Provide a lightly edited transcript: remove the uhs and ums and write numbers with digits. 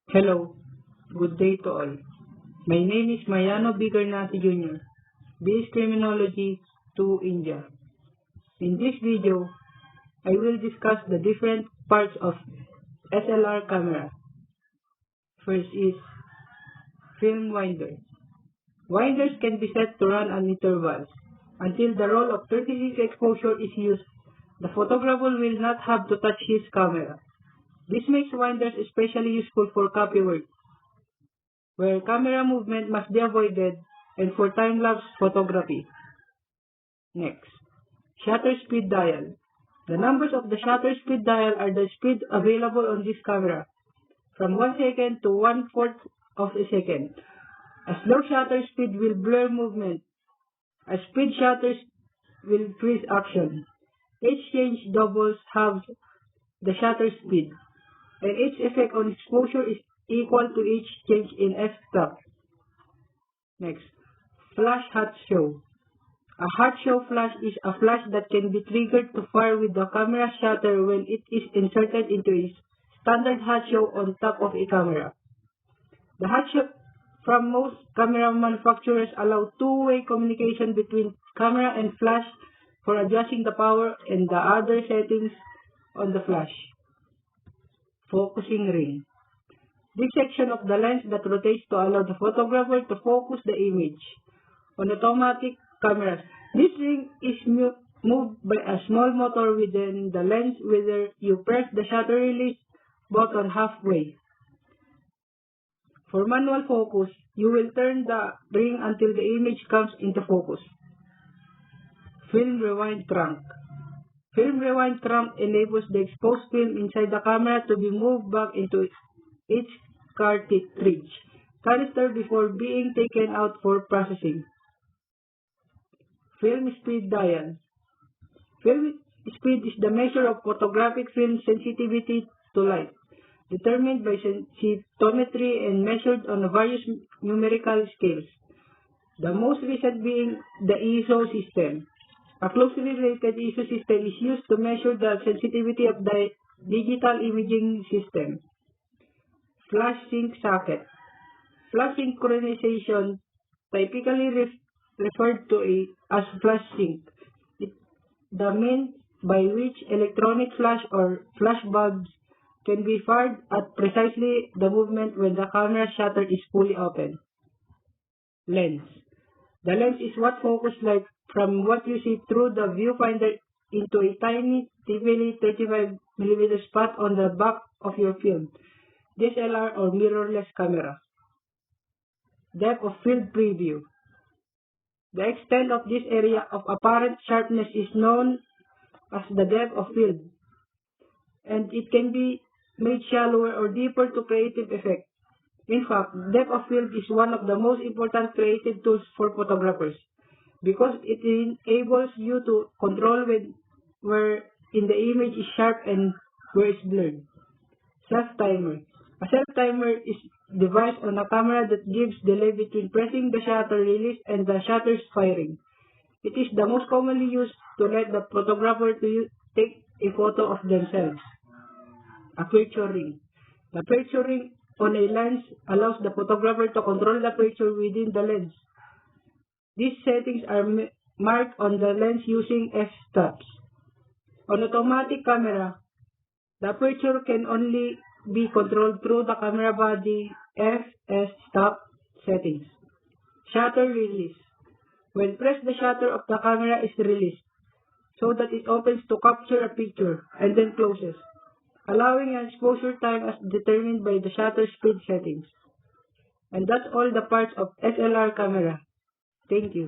Hello, good day to all. My name is Mayano Bigernati Jr., BS Criminology to India. In this video, I will discuss the different parts of SLR camera. First is film winder. Winders can be set to run on intervals. Until the roll of 36 exposure is used, the photographer will not have to touch his camera. This makes winders especially useful for copy work, where camera movement must be avoided, and for time-lapse photography. Next, shutter speed dial. The numbers of the shutter speed dial are the speed available on this camera, from 1 second to 1/4 of a second. A slow shutter speed will blur movement. A speed shutter will freeze action. Each change doubles halves the shutter speed, and each effect on exposure is equal to each change in f-stop. Next, flash hot show. A hot show flash is a flash that can be triggered to fire with the camera shutter when it is inserted into a standard hot show on top of a camera. The hot show from most camera manufacturers allow two-way communication between camera and flash for adjusting the power and the other settings on the flash. Focusing ring. This section of the lens that rotates to allow the photographer to focus the image. On automatic cameras, this ring is moved by a small motor within the lens, whether you press the shutter release button halfway. For manual focus, you will turn the ring until the image comes into focus. Film rewind crank. Film rewind crank enables the exposed film inside the camera to be moved back into its cartridge canister before being taken out for processing. Film speed dial. Film speed is the measure of photographic film sensitivity to light, determined by sensitometry and measured on various numerical scales, the most recent being the ISO system. A closely related ISO system is used to measure the sensitivity of the digital imaging system. Flash sync socket. Flash synchronization, typically referred to as flash sync, is the means by which electronic flash or flash bulbs can be fired at precisely the moment when the camera shutter is fully open. Lens. The lens is what focuses light from what you see through the viewfinder into a tiny, typically 35mm spot on the back of your film, DSLR or mirrorless camera. Depth of field preview. The extent of this area of apparent sharpness is known as the depth of field, and it can be made shallower or deeper to creative effect. In fact, depth of field is one of the most important creative tools for photographers, because it enables you to control where in the image is sharp and where it's blurred. Self-timer. A self-timer is a device on a camera that gives delay between pressing the shutter release and the shutter's firing. It is the most commonly used to let the photographer take a photo of themselves. Aperture ring. The aperture ring on a lens allows the photographer to control the aperture within the lens. These settings are marked on the lens using f-stops. On automatic camera, the aperture can only be controlled through the camera body f-stop settings. Shutter release. When pressed, the shutter of the camera is released so that it opens to capture a picture and then closes, allowing an exposure time as determined by the shutter speed settings. And that's all the parts of SLR camera. Thank you.